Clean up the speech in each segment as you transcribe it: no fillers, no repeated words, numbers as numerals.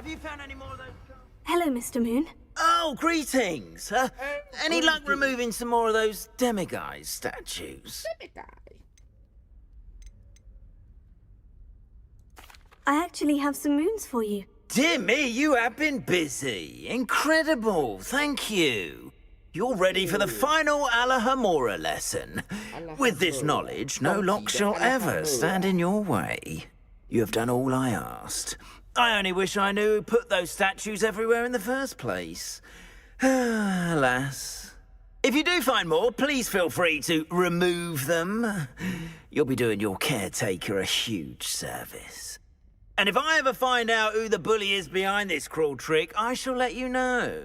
Have you found any more of those? Hello, Mr. Moon. Oh, greetings. Any luck removing some more of those demiguise statues? I actually have some moons for you. Dear me, you have been busy. Incredible. Thank you. You're ready for the final Alahamora lesson. With this knowledge, no lock shall ever stand in your way. You have done all I asked. I only wish I knew who put those statues everywhere in the first place. Alas. If you do find more, please feel free to remove them. You'll be doing your caretaker a huge service. And if I ever find out who the bully is behind this cruel trick, I shall let you know.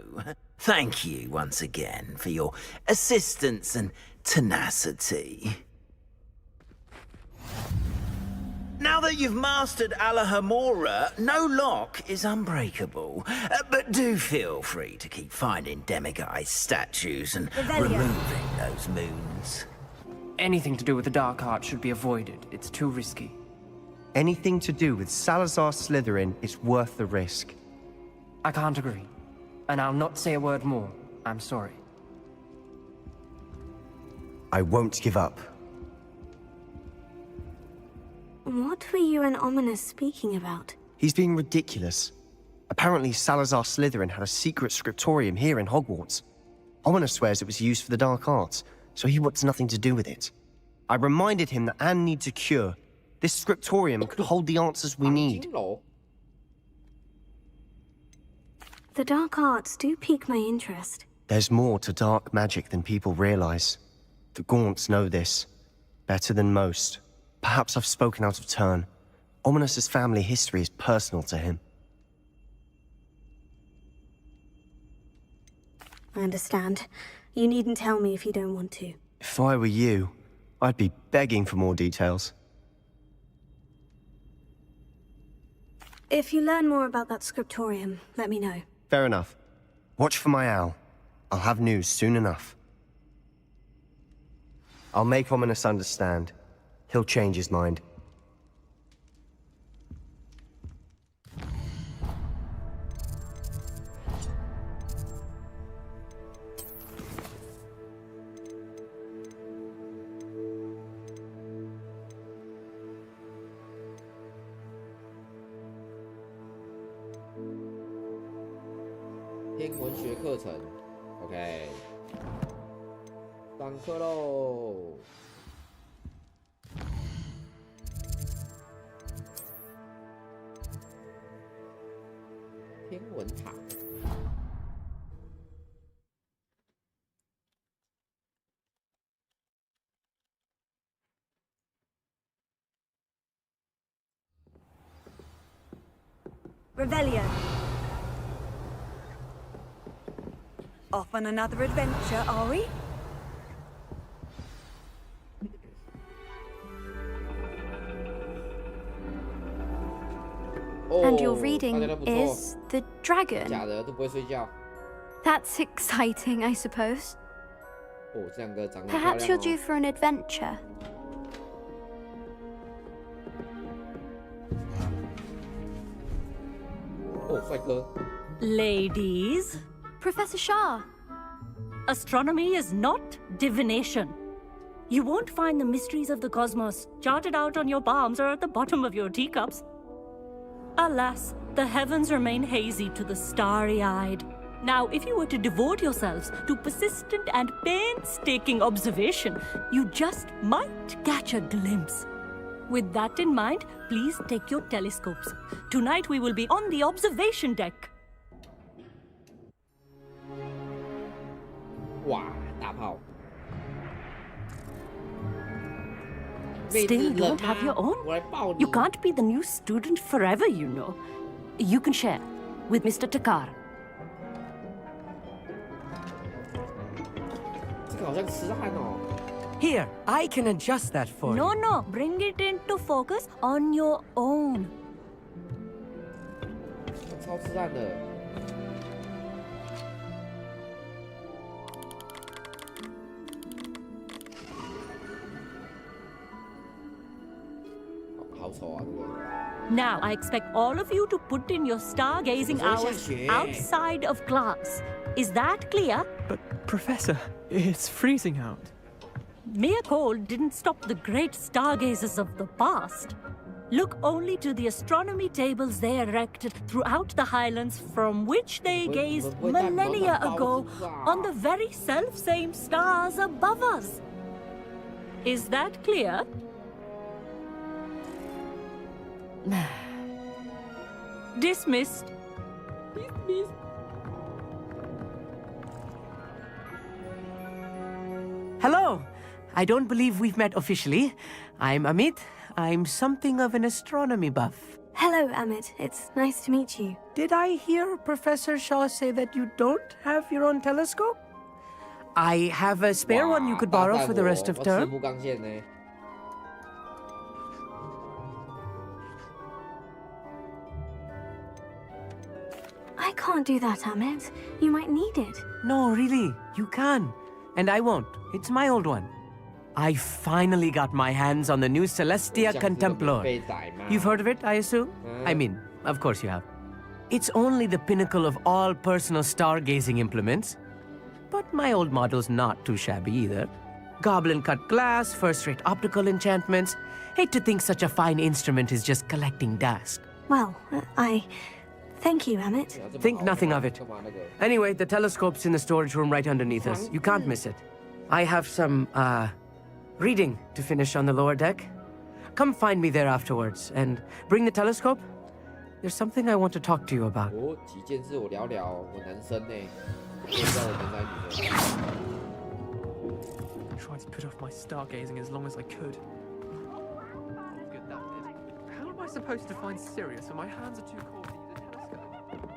Thank you once again for your assistance and tenacity. Now that you've mastered Alahamora, no lock is unbreakable. But do feel free to keep finding demiguise statues and removing those moons. Anything to do with the dark art should be avoided. It's too risky. Anything to do with Salazar Slytherin is worth the risk. I can't agree. And I'll not say a word more. I'm sorry. I won't give up. What were you and Ominous speaking about? He's being ridiculous. Apparently Salazar Slytherin had a secret scriptorium here in Hogwarts. Ominous swears it was used for the dark arts, so he wants nothing to do with it. I reminded him that Anne needs a cure. This scriptorium could hold the answers we need. The dark arts do pique my interest. There's more to dark magic than people realize. The Gaunts know this. Better than most. Perhaps I've spoken out of turn. Ominous's family history is personal to him. I understand. You needn't tell me if you don't want to. If I were you, I'd be begging for more details. If you learn more about that scriptorium, let me know. Fair enough. Watch for my owl. I'll have news soon enough. I'll make Ominous understand. He'll change his mind.文学课程 ，OK， 上课喽。天文塔。Revelio. Off on another adventure, are we? And your reading is The Dragon. 假的都不会睡觉。 That's exciting, I suppose. 哦，这两个长得 Perhaps you're 漂 due 亮 for an adventure. 哦，帅哥。 Ladies, Professor Shah. astronomy is not divination. You won't find the mysteries of the cosmos charted out on your palms or at the bottom of your teacups. Alas, the heavens remain hazy to the starry-eyed. Now, if you were to devote yourselves to persistent and painstaking observation, you just might catch a glimpse. With that in mind, please take your telescopes. Tonight we will be on the observation deck. 哇，大炮！ Still, you don't have your own? 我来抱你。 You can't be the new student forever, you know. You can share with Mr. Takar. 这个好像痴汉哦。 Here, I can adjust that for No, you. no, bring it into focus on your own. 超痴汉的。好丑啊，这个。Now, I expect all of you to put in your stargazing hours outside of class. Is that clear? But, Professor, it's freezing out. Mere cold didn't stop the great stargazers of the past. Look only to the astronomy tables they erected throughout the Highlands from which they gazed millennia ago on the very self-same stars above us. Is that clear? Dismissed. Hello. I don't believe we've met officially. I'm Amit. I'm something of an astronomy buff. Hello, Amit. It's nice to meet you. Did I hear Professor Shaw say that you don't have your own telescope? I have a spare one you could borrow for the rest of term. I can't do that, Amit. You might need it. No, really, you can. And I won't. It's my old one. I finally got my hands on the new Celestia Contemplor. You've heard of it, I assume? I mean, of course you have. It's only the pinnacle of all personal stargazing implements. But my old model's not too shabby either. Goblin-cut glass, first-rate optical enchantments. Hate to think such a fine instrument is just collecting dust. Well, Thank you, Amit. Think nothing of it. Anyway, the telescope's in the storage room right underneath us. You can't miss it. I have some, reading to finish on the lower deck. Come find me there afterwards, and bring the telescope. There's something I want to talk to you about. I tried to put off my stargazing as long as I could. What good that did. How am I supposed to find Sirius when my hands are too cold to use a telescope?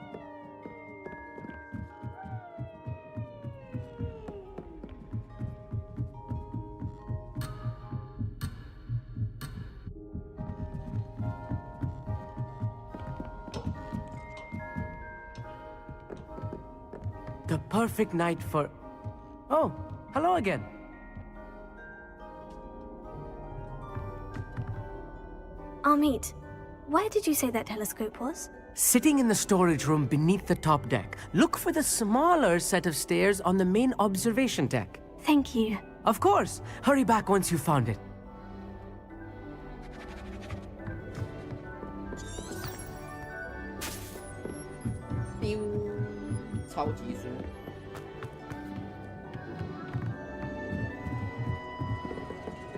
The perfect night for... Oh, hello again. Amit, where did you say that telescope was? Sitting in the storage room beneath the top deck. Look for the smaller set of stairs on the main observation deck. Thank you. Of course. Hurry back once you've found it.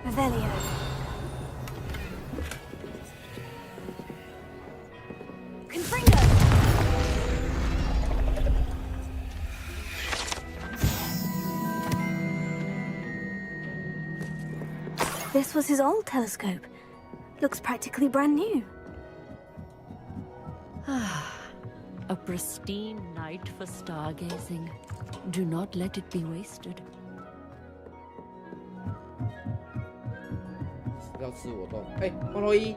Revelio. Confringo! This was his old telescope. Looks practically brand new. A pristine night for stargazing. Do not let it be wasted. 要吃我动，哎，光头一，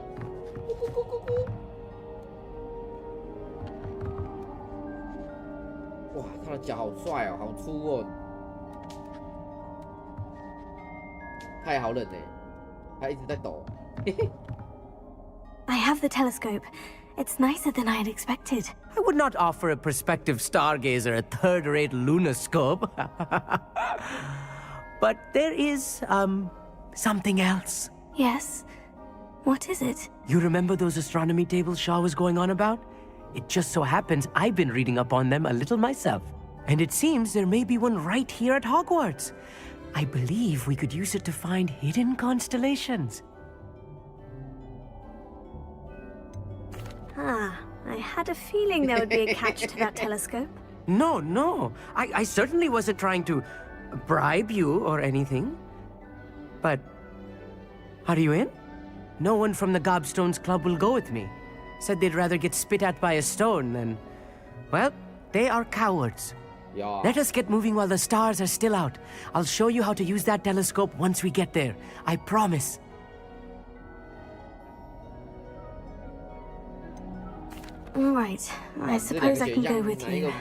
咕咕咕咕咕。哇，他的脚好帅哦，好粗哦。他也好冷哎，他一直在抖。嘿嘿。I have the telescope. It's nicer than I had expected. I would not offer a prospective stargazer a third-rate lunoscope. But there is, something else. Yes? What is it? You remember those astronomy tables Shaw was going on about? It just so happens I've been reading up on them a little myself. And it seems there may be one right here at Hogwarts. I believe we could use it to find hidden constellations. Ah, I had a feeling there would be a catch to that telescope. No. I certainly wasn't trying to bribe you or anything. But... are you in? No one from the Gobstones Club will go with me. Said they'd rather get spit at by a stone than... well, they are cowards. Yeah. Let us get moving while the stars are still out. I'll show you how to use that telescope once we get there. I promise. All right. I suppose I can go with you.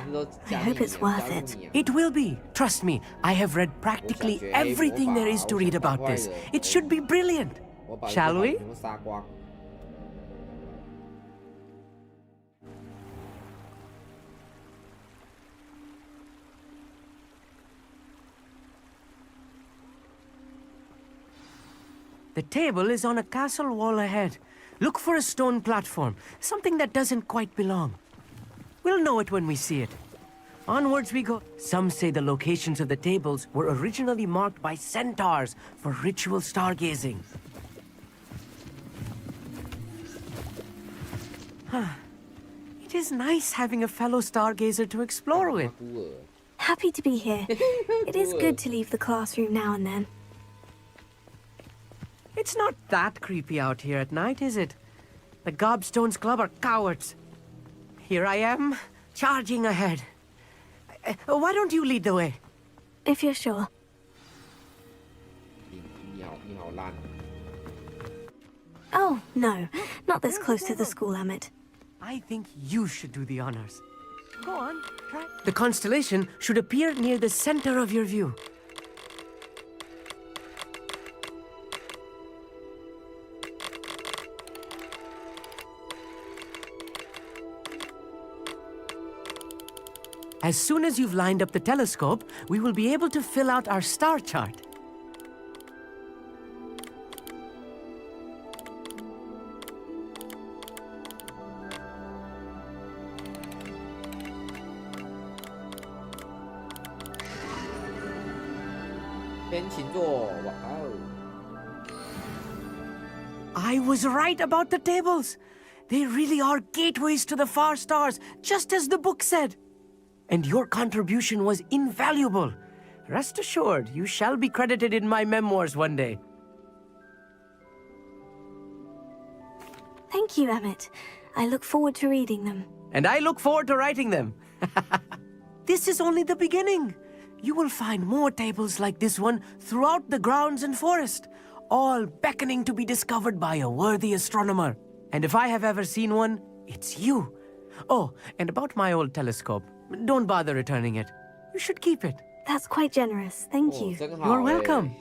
I hope it's worth it. It will be. Trust me. I have read practically everything there is to read about this. It should be brilliant. Shall we? The table is on a castle wall ahead. Look for a stone platform, something that doesn't quite belong. We'll know it when we see it. Onwards we go. Some say the locations of the tables were originally marked by centaurs for ritual stargazing. It is nice having a fellow stargazer to explore with. Happy to be here. It is good to leave the classroom now and then. It's not that creepy out here at night, is it? The Gobstones Club are cowards. Here I am, charging ahead. Why don't you lead the way? If you're sure. 你好烂。 Oh, no. Not this close to the school, Emmett. I think you should do the honors. Go on, try. The constellation should appear near the center of your view. As soon as you've lined up the telescope, we will be able to fill out our star chart. I was right about the tables. They really are gateways to the far stars, just as the book said. And your contribution was invaluable. Rest assured, you shall be credited in my memoirs one day. Thank you, Emmett. I look forward to reading them. And I look forward to writing them. This is only the beginning. You will find more tables like this one throughout the grounds and forest, all beckoning to be discovered by a worthy astronomer. And if I have ever seen one, it's you. Oh, and about my old telescope. Don't bother returning it. You should keep it. That's quite generous. Thank you. You're welcome.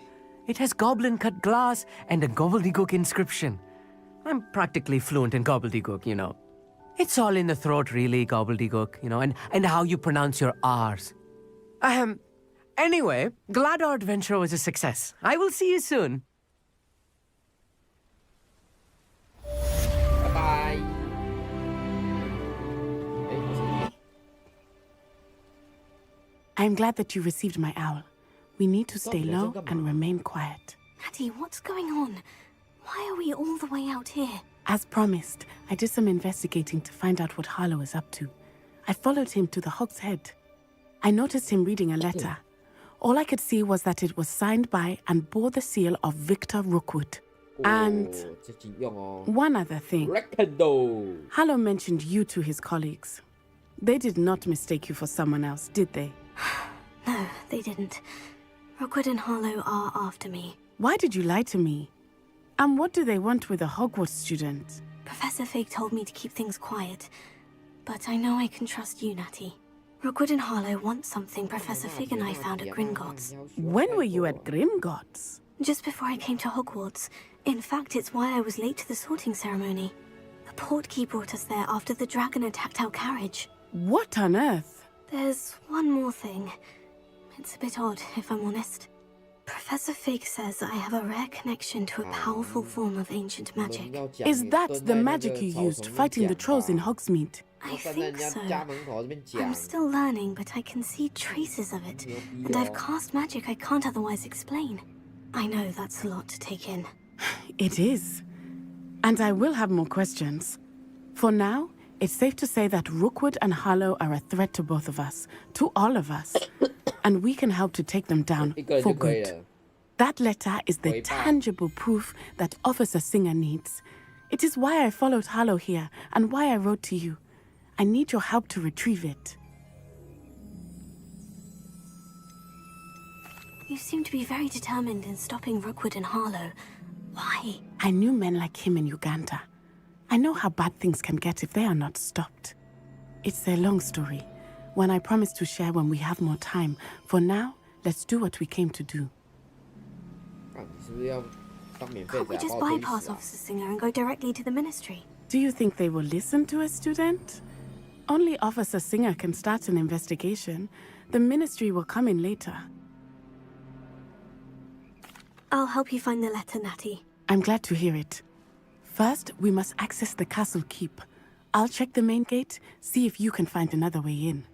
It has goblin-cut glass and a gobbledygook inscription. I'm practically fluent in gobbledygook, you know. It's all in the throat, really, gobbledygook, you know, and how you pronounce your R's. Anyway, glad our adventure was a success. I will see you soon. Bye-bye. I'm glad that you received my owl. We need to stay low and remain quiet. Natty, what's going on? Why are we all the way out here? As promised, I did some investigating to find out what Harlow is up to. I followed him to the Hog's Head. I noticed him reading a letter. All I could see was that it was signed by and bore the seal of Victor Rookwood. And one other thing. Harlow mentioned you to his colleagues. They did not mistake you for someone else, did they? No, they didn't. Rookwood and Harlow are after me. Why did you lie to me? And what do they want with a Hogwarts student? Professor Fig told me to keep things quiet. But I know I can trust you, Natty. Rookwood and Harlow want something Professor Fig and I found at Gringotts. When were you at Gringotts? Just before I came to Hogwarts. In fact, it's why I was late to the sorting ceremony. The portkey brought us there after the dragon attacked our carriage. What on earth? There's one more thing. It's a bit odd, if I'm honest. Professor Fig says I have a rare connection to a powerful form of ancient magic. Is that the magic you used fighting the trolls in Hogsmeade? I think so. I'm still learning, but I can see traces of it. And I've cast magic I can't otherwise explain. I know that's a lot to take in. It is. And I will have more questions. For now, it's safe to say that Rookwood and Harlow are a threat to both of us, to all of us. And we can help to take them down for good. That letter is the tangible proof that Officer Singer needs. It is why I followed Harlow here and why I wrote to you. I need your help to retrieve it. You seem to be very determined in stopping Rookwood and Harlow. Why? I knew men like him in Uganda. I know how bad things can get if they are not stopped. It's a long story, one I promise to share when we have more time. For now, let's do what we came to do. Can't we just bypass Officer Singer and go directly to the Ministry? Do you think they will listen to a student? Only Officer Singer can start an investigation. The Ministry will come in later. I'll help you find the letter, Natty. I'm glad to hear it. First, we must access the castle keep. I'll check the main gate, see if you can find another way in.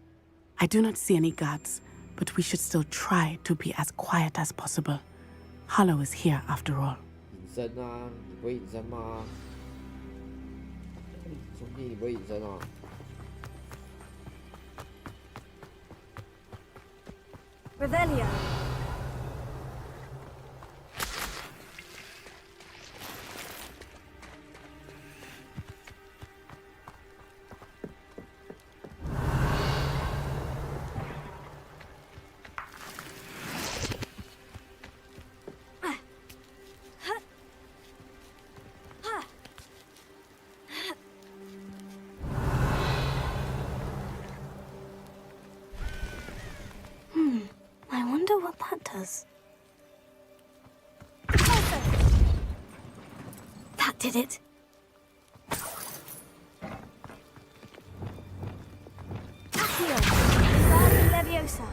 I do not see any guards, but we should still try to be as quiet as possible. Hollow is here after all. 隐身啊，你不会隐身吗？兄弟，你不会隐身啊？Revelio. I wonder what that does. That did it. Accio! Guardian Leviosa.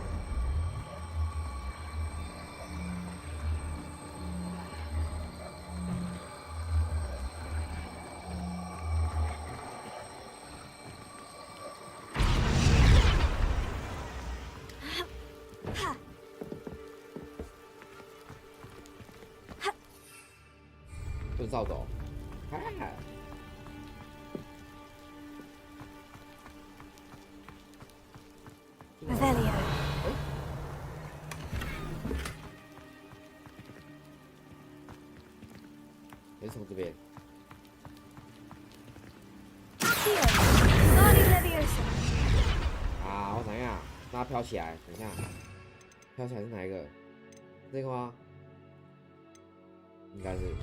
Ha! 顺扫帚，哈哈。Revelio. 还是从这边。Accio! Guardian Leviosa. 啊，我想一下，让它飘起来，等一下，飘起来是哪一个？这个吗？应该是。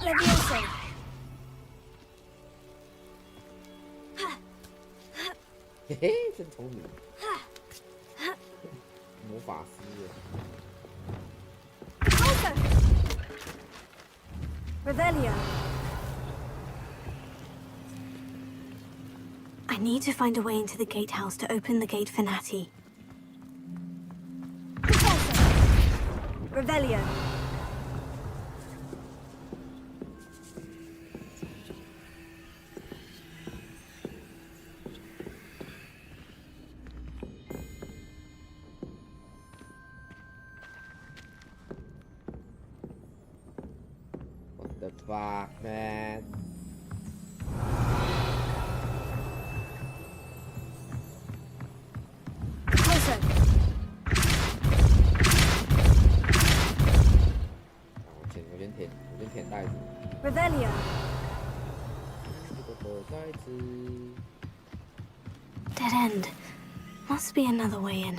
Leviosa. 嘿嘿，真聪明。魔法师。Revelio. I need to find a way into the gatehouse to open the gate for Natty. Revelio. What the fuck, man? Closer. 我先舔袋子。Revelio. 这个的袋子。Dead end. Must be another way in.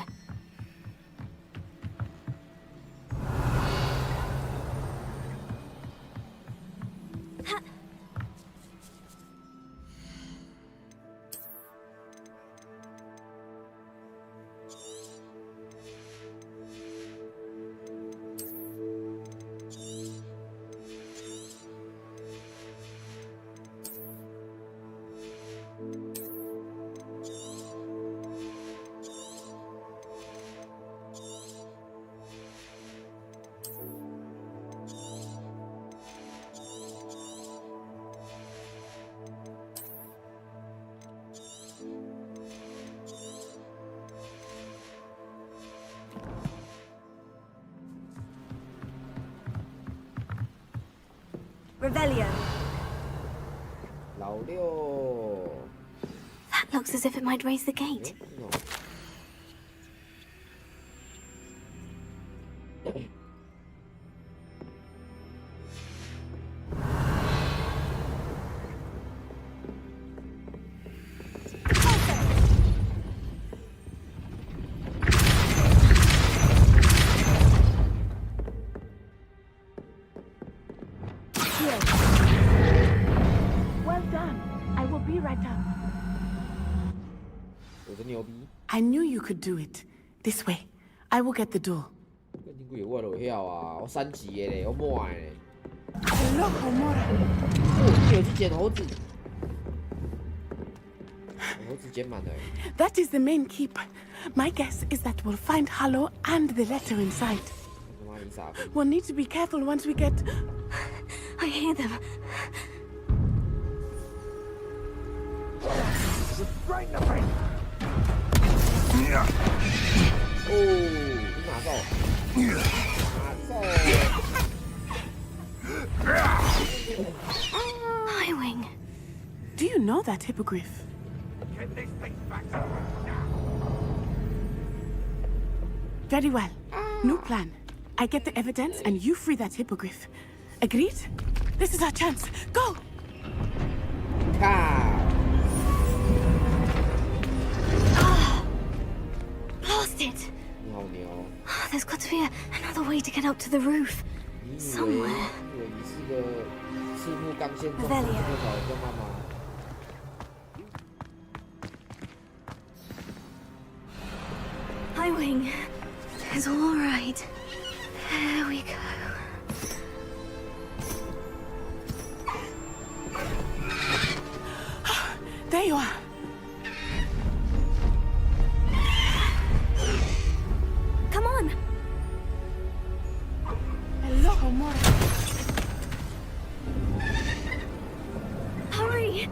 Revelio. 老六。 That looks as if it might raise the gate. Well done. I will be right up. 我真牛逼。 I knew you could do it. This way. I will get the door. 跟你鬼我落晓啊！我3级的嘞，我满的嘞。 Loco Mora. 哦，有去捡猴子。猴子捡满了。 That is the main keep. My guess is that we'll find Hollow and the letter inside. We'll need to be careful once we get... I hear them. Highwing. Do you know that hippogriff? Very well. New plan. I get the evidence and you free that hippogriff. Agreed? This is our chance. Go! Blast it! There's got to be another way to get up to the roof. Somewhere. Velia. Highwing. It's all right. There we go. There you are. Come on. Hello, amor. Hurry.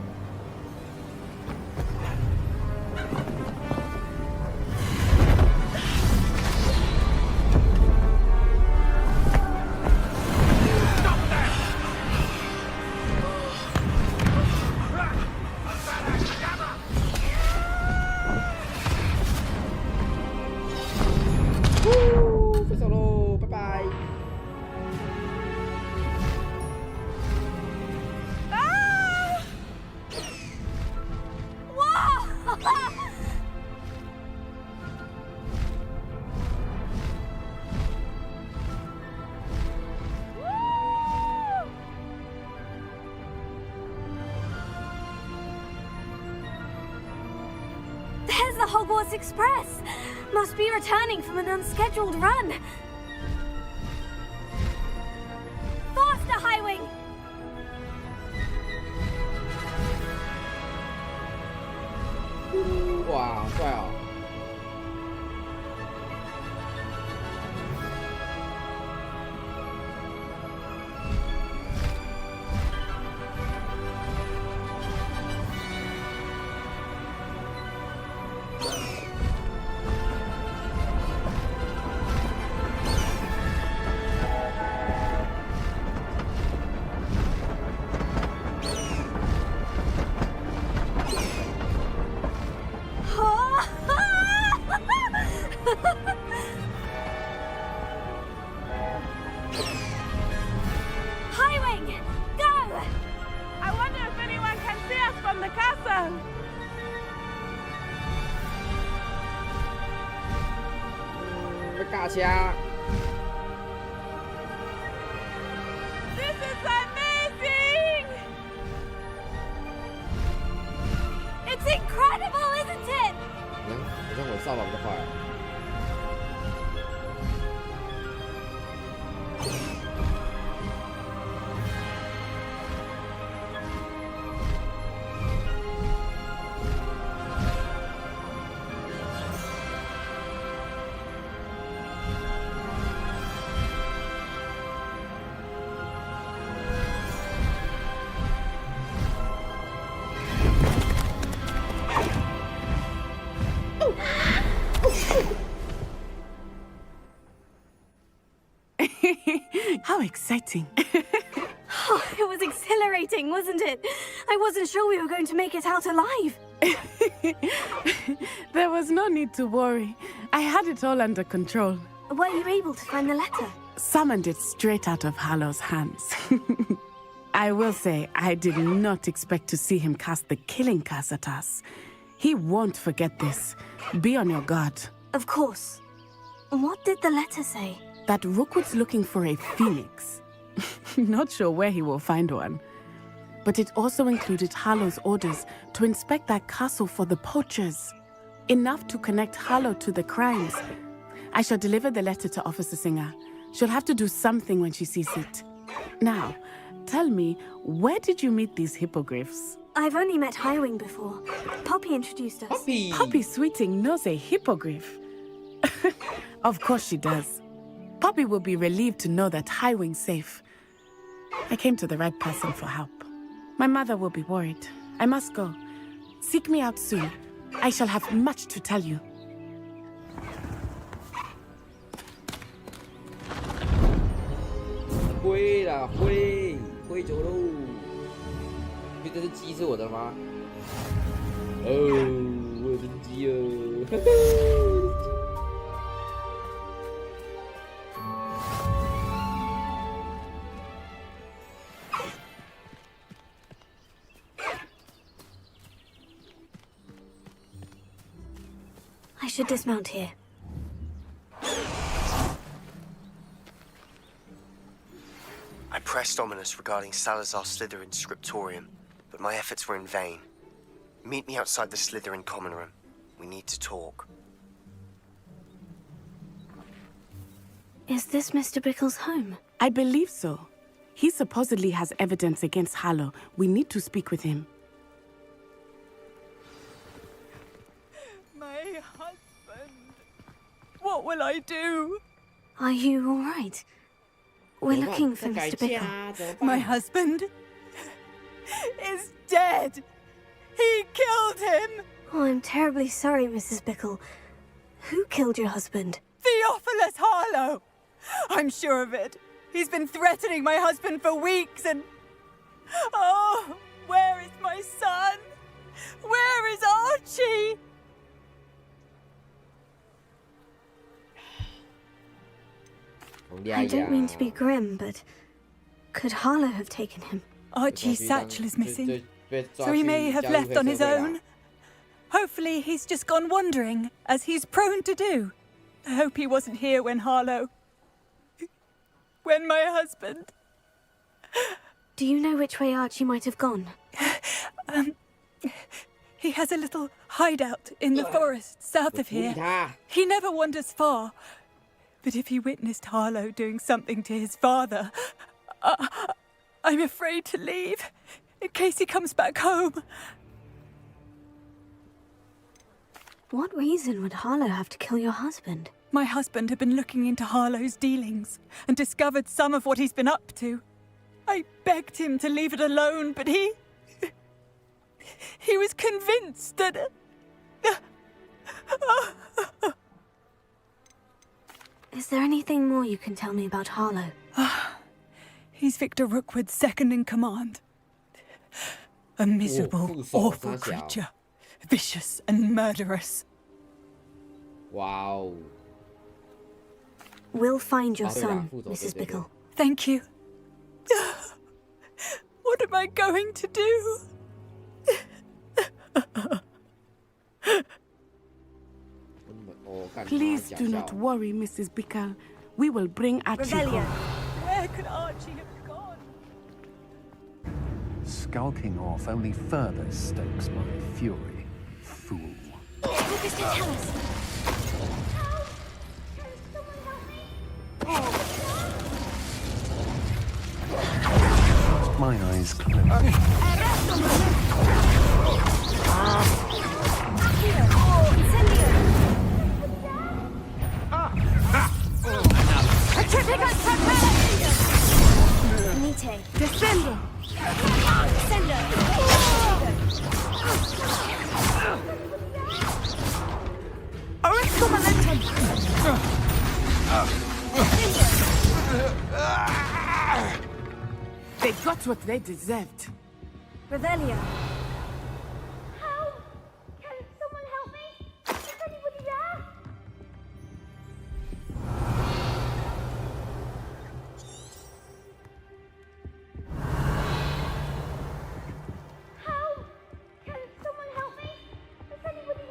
There's the Hogwarts Express! Must be returning from an unscheduled run! Faster, Highwing! Wow, 帅哦！ Highwing! Go! I wonder if anyone can see us from the castle. This is amazing! It's incredible, isn't it? 好像我扫把比较快。How exciting. Oh, it was exhilarating, wasn't it? I wasn't sure we were going to make it out alive. There was no need to worry. I had it all under control. Were you able to find the letter? Summoned it straight out of Hallow's hands. I will say, I did not expect to see him cast the killing curse at us. He won't forget this. Be on your guard. Of course. What did the letter say? That Rookwood's looking for a phoenix. Not sure where he will find one. But it also included Hallow's orders to inspect that castle for the poachers. Enough to connect Hallow to the crimes. I shall deliver the letter to Officer Singer. She'll have to do something when she sees it. Now, tell me, where did you meet these hippogriffs? I've only met Highwing before. Poppy introduced us. Poppy Sweeting knows a hippogriff. Of course she does. Poppy will be relieved to know that Highwing's safe. I came to the right person for help. My mother will be worried. I must go. Seek me out soon. I shall have much to tell you. 灰啦，灰走喽！因为这只鸡是我的吗？哦，我有只鸡哦！呵呵 I should dismount here. I pressed Ominous regarding Salazar Slytherin's scriptorium, but my efforts were in vain. Meet me outside the Slytherin common room. We need to talk. Is this Mr. Bickle's home? I believe so. He supposedly has evidence against Harlow. We need to speak with him. My husband. What will I do? Are you all right? We're looking for Mr. Bickle. My husband is dead. He killed him. Oh, I'm terribly sorry, Mrs. Bickle. Who killed your husband? Theophilus Harlow. I'm sure of it. He's been threatening my husband for weeks and... Oh, where is my son? Where is Archie? I don't mean to be grim, but could Harlow have taken him? Archie's satchel is missing, so he may have left on his own. Hopefully he's just gone wandering, as he's prone to do. I hope he wasn't here when Harlow... when my husband... Do you know which way Archie might have gone? He has a little hideout in the forest south of here. He never wanders far. But if he witnessed Harlow doing something to his father, I'm afraid to leave, in case he comes back home. What reason would Harlow have to kill your husband? My husband had been looking into Harlow's dealings and discovered some of what he's been up to. I begged him to leave it alone, but he was convinced that... Is there anything more you can tell me about Harlow? He's Victor Rookwood's second in command. A miserable, awful creature. Vicious and murderous. Wow. We'll find your son, Mrs. Bickle. Thank you. What am I going to do? Please do not worry, Mrs. Bickle. We will bring Archie home. Where could Archie have gone? Skulking off only further stokes my fury. Fool. What does that tell us? My eyes closed. Nite, descendo. They got what they deserved. Revelio. How? Can someone help me? Is anybody there? How? Can someone help me? Is anybody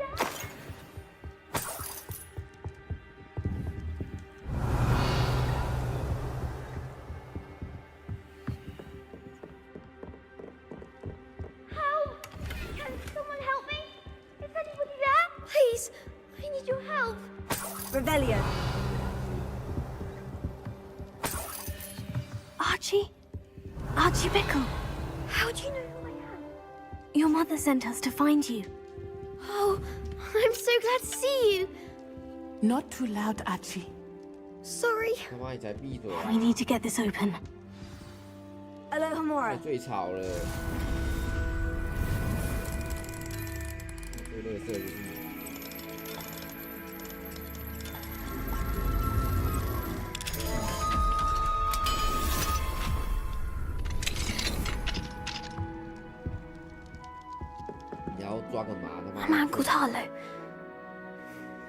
there? Please, I need your help. Revelio. Archie? Archie Bickle. How do you know who I am? Your mother sent us to find you. Oh, I'm so glad to see you. Not too loud, Archie. Sorry. 他妈你才闭嘴啊！ We need to get this open. Alohomora. 最吵了。最垃圾就是你。你要抓个麻的吗？ My man called Harlow.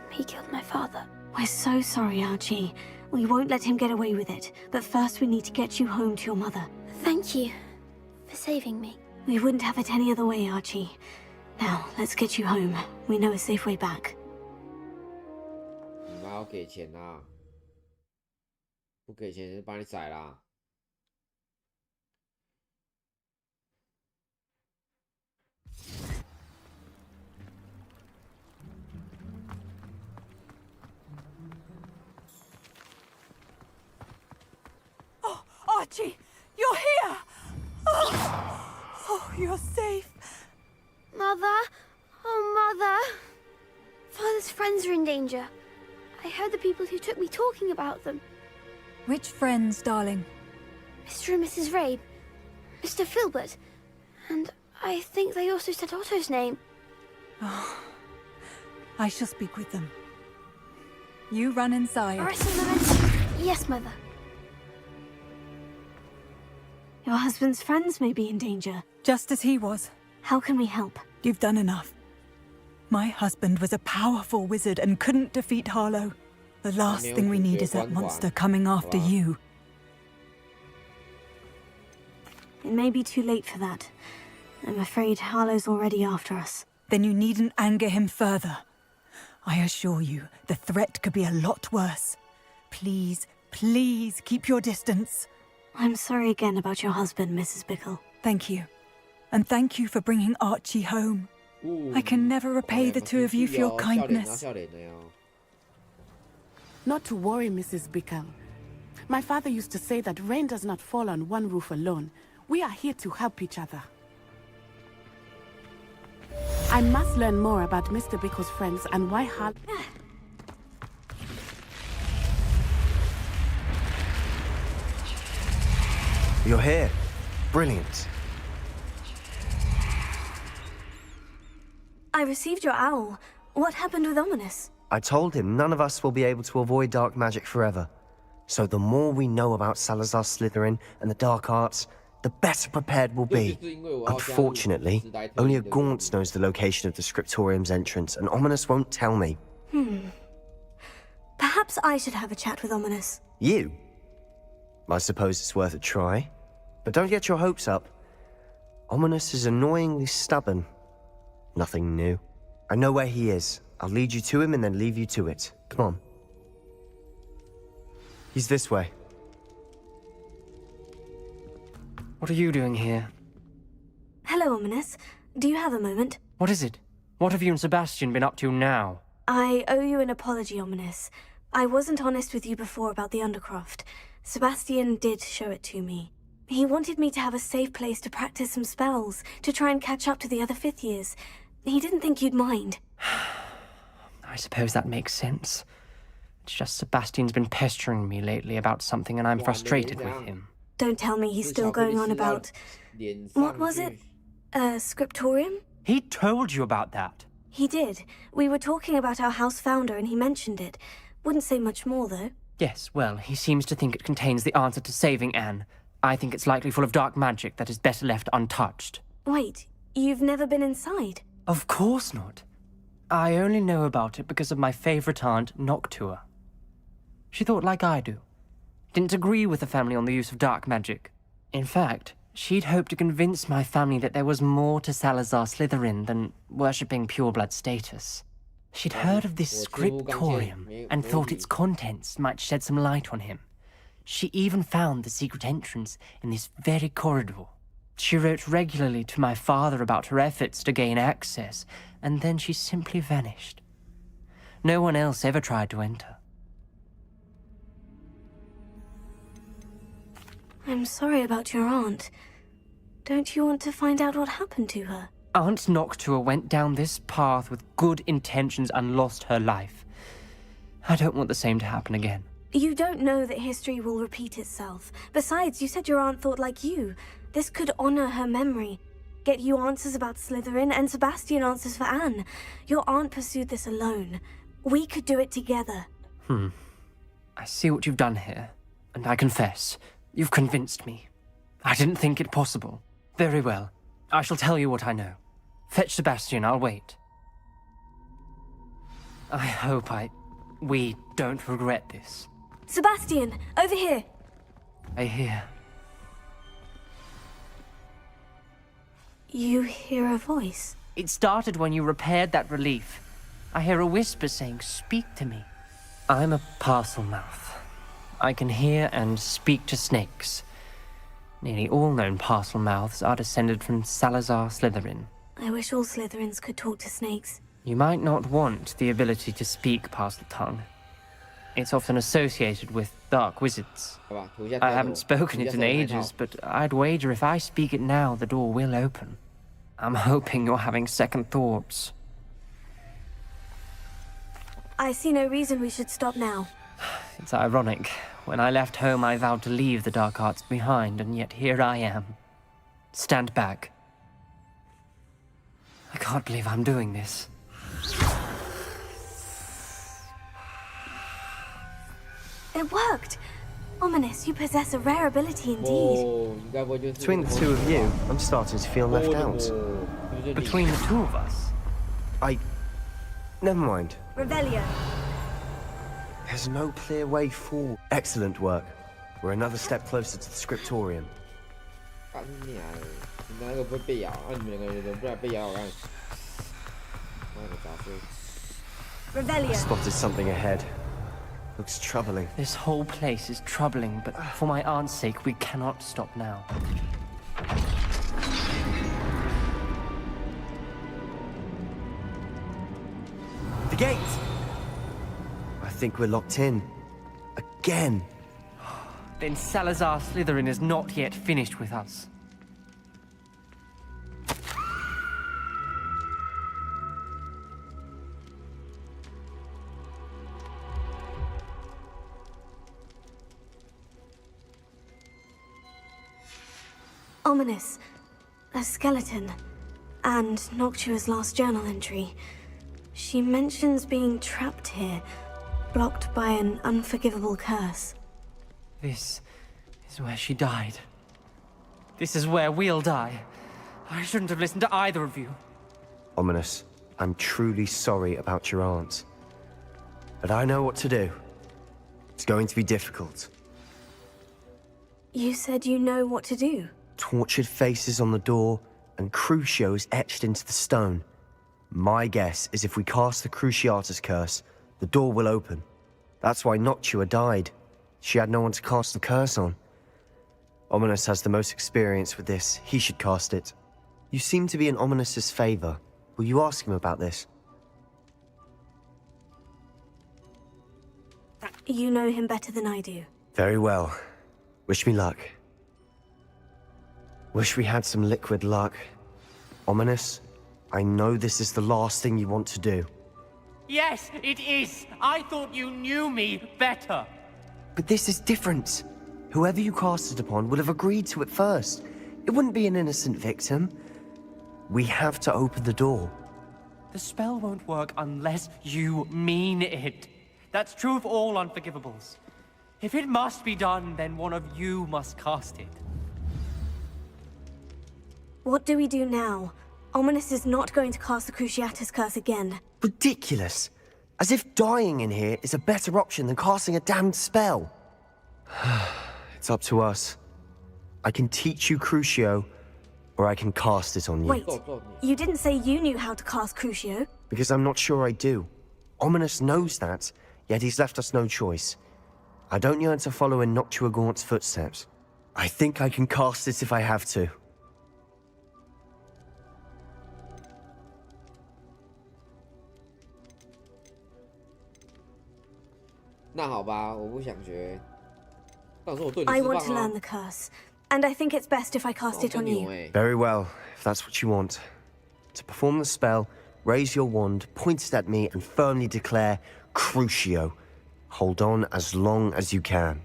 He killed my father. We're so sorry, Archie. We won't let him get away with it. But first we need to get you home to your mother. Thank you for saving me. We wouldn't have it any other way, Archie. Now, let's get you home. We know a safe way back. 你妈要给钱啊！不给钱就把你宰啦！ Archie, you're here! Oh, you're safe. Mother? Oh, Mother. Father's friends are in danger. I heard the people who took me talking about them. Which friends, darling? Mr. and Mrs. Rabe. Mr. Filbert. And I think they also said Otto's name. Oh, I shall speak with them. You run inside. Yes, Mother. Your husband's friends may be in danger. Just as he was. How can we help? You've done enough. My husband was a powerful wizard and couldn't defeat Harlow. The last thing we need is that monster coming after you. It may be too late for that. I'm afraid Harlow's already after us. Then you needn't anger him further. I assure you, the threat could be a lot worse. Please, please keep your distance. I'm sorry again about your husband, Mrs. Bickle. Thank you. And thank you for bringing Archie home. I can never repay the two of you for your kindness. Not to worry, Mrs. Bickle. My father used to say that rain does not fall on one roof alone. We are here to help each other. I must learn more about Mr. Bickle's friends and why Harlow... You're here. Brilliant. I received your owl. What happened with Ominous? I told him none of us will be able to avoid dark magic forever. So the more we know about Salazar Slytherin and the dark arts, the better prepared we'll be. Unfortunately, only a Gaunt knows the location of the Scriptorium's entrance, and Ominous won't tell me. Perhaps I should have a chat with Ominous. You? I suppose it's worth a try. But don't get your hopes up. Ominous is annoyingly stubborn. Nothing new. I know where he is. I'll lead you to him and then leave you to it. Come on. He's this way. What are you doing here? Hello, Ominous. Do you have a moment? What is it? What have you and Sebastian been up to now? I owe you an apology, Ominous. I wasn't honest with you before about the Undercroft. Sebastian did show it to me. He wanted me to have a safe place to practice some spells, to try and catch up to the other fifth years. He didn't think you'd mind. I suppose that makes sense. It's just Sebastian's been pestering me lately about something and I'm frustrated with him. Don't tell me he's still going on about... What was it? Scriptorium? He told you about that? He did. We were talking about our house founder and he mentioned it. Wouldn't say much more, though. Yes, well, he seems to think it contains the answer to saving Anne. I think it's likely full of dark magic that is better left untouched. Wait, you've never been inside? Of course not. I only know about it because of my favorite aunt, Noctua. She thought like I do. Didn't agree with the family on the use of dark magic. In fact, she'd hoped to convince my family that there was more to Salazar Slytherin than worshipping pureblood status. She'd heard of this scriptorium and thought its contents might shed some light on him. She even found the secret entrance in this very corridor. She wrote regularly to my father about her efforts to gain access, and then she simply vanished. No one else ever tried to enter. I'm sorry about your aunt. Don't you want to find out what happened to her? Aunt Noctua went down this path with good intentions and lost her life. I don't want the same to happen again. You don't know that history will repeat itself. Besides, you said your aunt thought like you. This could honor her memory. Get you answers about Slytherin, and Sebastian answers for Anne. Your aunt pursued this alone. We could do it together. I see what you've done here, and I confess, you've convinced me. I didn't think it possible. Very well. I shall tell you what I know. Fetch Sebastian, I'll wait. I hope we don't regret this. Sebastian, over here. I hear. You hear a voice? It started when you repaired that relief. I hear a whisper saying, "Speak to me." I'm a parcel mouth. I can hear and speak to snakes. Nearly all known parcel mouths are descended from Salazar Slytherin. I wish all Slytherins could talk to snakes. You might not want the ability to speak parcel tongue. It's often associated with dark wizards. I haven't spoken it in ages, but I'd wager if I speak it now, the door will open. I'm hoping you're having second thoughts. I see no reason we should stop now. It's ironic. When I left home, I vowed to leave the dark arts behind, and yet here I am. Stand back. I can't believe I'm doing this. It worked! Ominous, you possess a rare ability indeed. Between the two of you, I'm starting to feel left out. Between the two of us? Never mind. Revelio. There's no clear way forward. Excellent work. We're another step closer to the scriptorium. Revelio. I spotted something ahead. Looks troubling. This whole place is troubling, but for my aunt's sake, we cannot stop now. The gate! I think we're locked in. Again. Then Salazar Slytherin is not yet finished with us. Ominous. A skeleton. And Noctua's last journal entry. She mentions being trapped here, blocked by an unforgivable curse. This is where she died. This is where we'll die. I shouldn't have listened to either of you. Ominous, I'm truly sorry about your aunt. But I know what to do. It's going to be difficult. You said you know what to do. Tortured faces on the door, and Crucios etched into the stone. My guess is if we cast the Cruciatus curse, the door will open. That's why Noctua died. She had no one to cast the curse on. Ominous has the most experience with this. He should cast it. You seem to be in Ominous's favor. Will you ask him about this? You know him better than I do. Very well. Wish me luck. Wish we had some liquid luck. Ominous, I know this is the last thing you want to do. Yes, it is. I thought you knew me better. But this is different. Whoever you cast it upon would have agreed to it first. It wouldn't be an innocent victim. We have to open the door. The spell won't work unless you mean it. That's true of all unforgivables. If it must be done, then one of you must cast it. What do we do now? Ominous is not going to cast the Cruciatus curse again. Ridiculous. As if dying in here is a better option than casting a damned spell. It's up to us. I can teach you Crucio, or I can cast it on you. Wait, you didn't say you knew how to cast Crucio? Because I'm not sure I do. Ominous knows that, yet he's left us no choice. I don't yearn to follow in Noctua Gaunt's footsteps. I think I can cast it if I have to. 那好吧，我不想学。到时候我对你 I 失望 want to learn 啊。 the curse, and I think it's best if I cast it on you. Very well, if that's what you want. To perform the spell, raise your wand, point it at me, and firmly declare Crucio. Hold on as long as you can.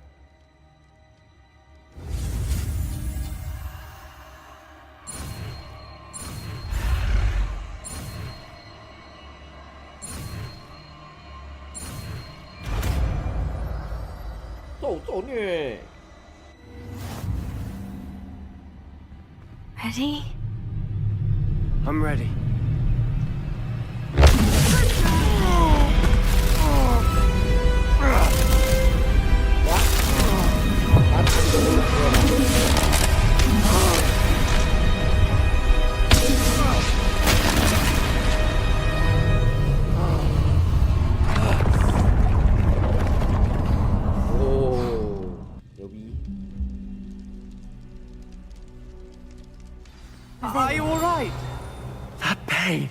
Ready? I'm ready. Are you all right? That pain.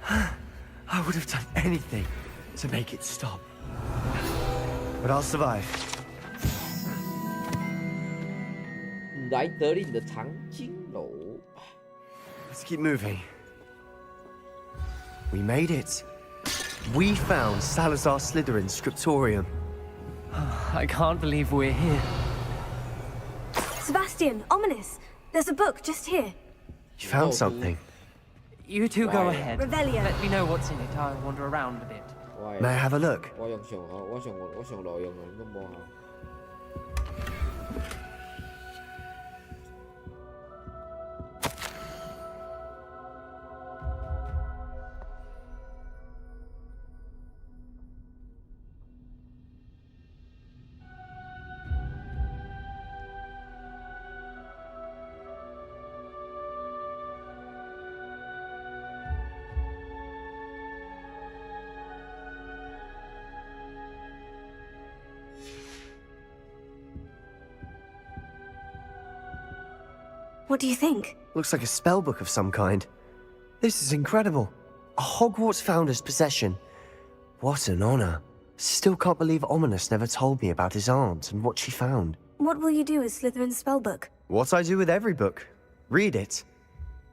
I would have done anything to make it stop. But I'll survive. 来得令的长青楼。 Let's keep moving. We made it. We found Salazar Slytherin's scriptorium. I can't believe we're here. Sebastian, ominous. There's a book just here. You found something. You two go ahead. Revelio. Let me know what's in it. I'll wander around a bit. May I have a look? 我用上好，我上路用都冇好。What do you think? Looks like a spell book of some kind. This is incredible. A Hogwarts founder's possession. What an honor. Still can't believe Ominous never told me about his aunt and what she found. What will you do with Slytherin's spellbook? What I do with every book. Read it.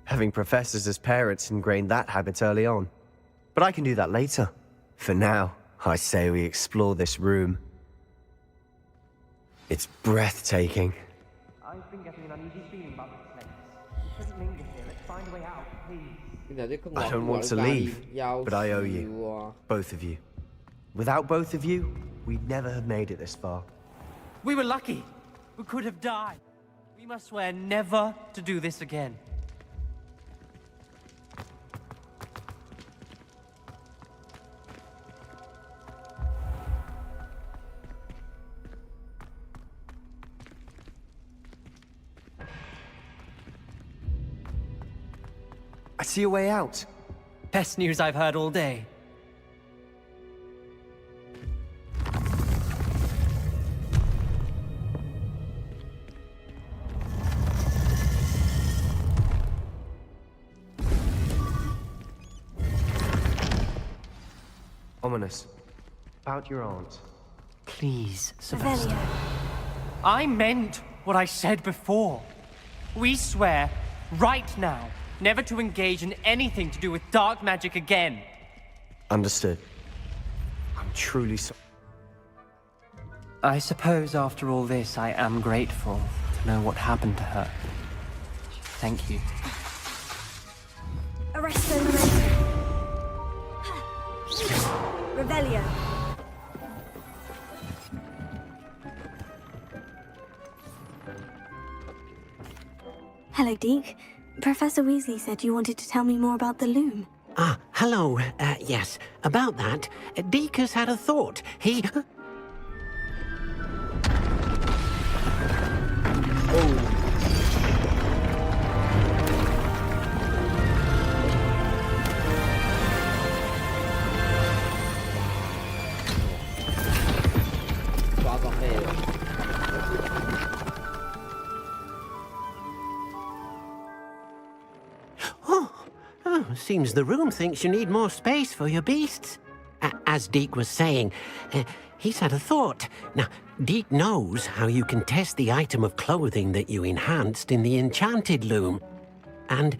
Having professors as parents ingrained that habit early on. But I can do that later. For now, I say we explore this room. It's breathtaking. I've been getting an uneasy feeling about this place. Just linger here. Let's find a way out, please. I don't want to leave, but I owe you. Both of you. Without both of you, we'd never have made it this far. We were lucky. We could have died. We must swear never to do this again. I see a way out. Best news I've heard all day. Ominous. About your aunt. Please, Sebastian. Revelio. I meant what I said before. We swear, right now, never to engage in anything to do with dark magic again. Understood. I'm truly sorry. I suppose after all this, I am grateful to know what happened to her. Thank you. Arresto Memento. Revelio. Hello, Deke. Professor Weasley said you wanted to tell me more about the loom. Ah, hello. Yes, about that. Deke has had a thought. He... Seems the room thinks you need more space for your beasts. As Deke was saying, he's had a thought. Now, Deke knows how you can test the item of clothing that you enhanced in the enchanted loom. And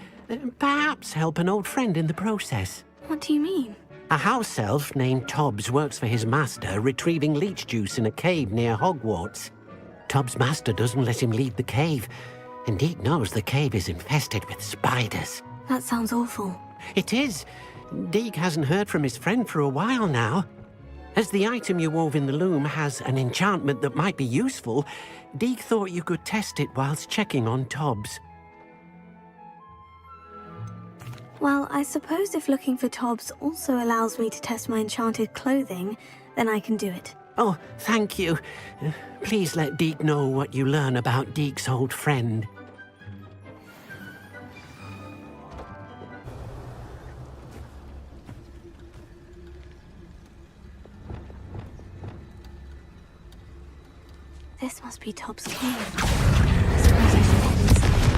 perhaps help an old friend in the process. What do you mean? A house elf named Tobbs works for his master, retrieving leech juice in a cave near Hogwarts. Tobbs' master doesn't let him leave the cave, and Deke knows the cave is infested with spiders. That sounds awful. It is. Deke hasn't heard from his friend for a while now. As the item you wove in the loom has an enchantment that might be useful, Deke thought you could test it whilst checking on Tobbs. Well, I suppose if looking for Tobbs also allows me to test my enchanted clothing, then I can do it. Oh, thank you. Please let Deke know what you learn about Deke's old friend. This must be Tobbs' cave. I suppose I should head inside.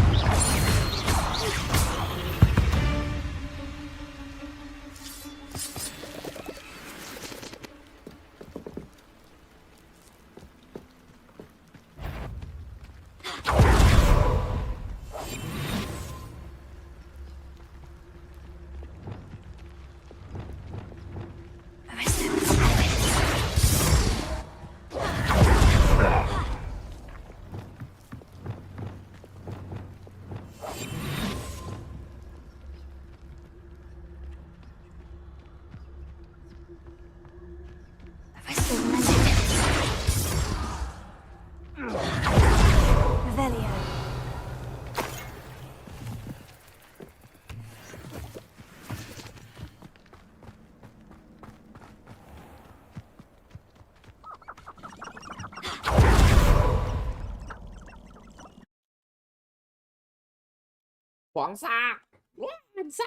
皇杀！乱杀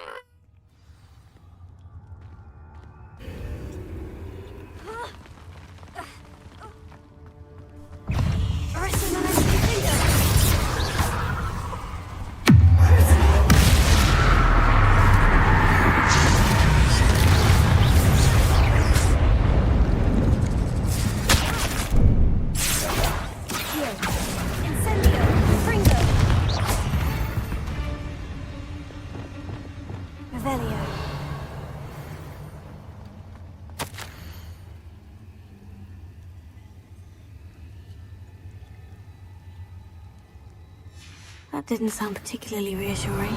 ！That didn't sound particularly reassuring.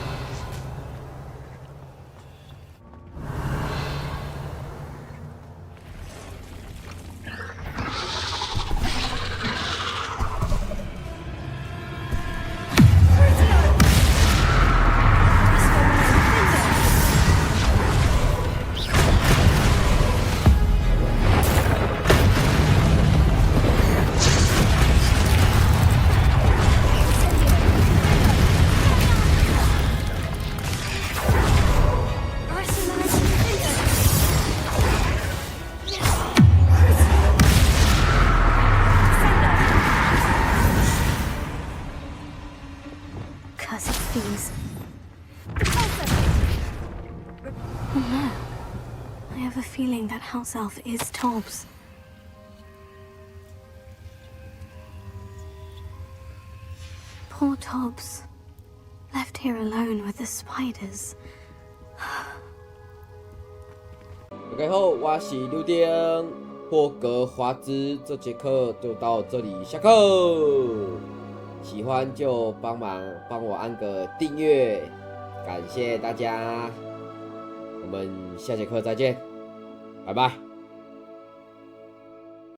Feeling that house elf is Tobbs. Poor Tobbs, left here alone with the spiders. OK 后，我是刘丁，霍格华兹这节课就到这里下课。喜欢就帮我按个订阅，感谢大家。我们下节课再见。拜拜。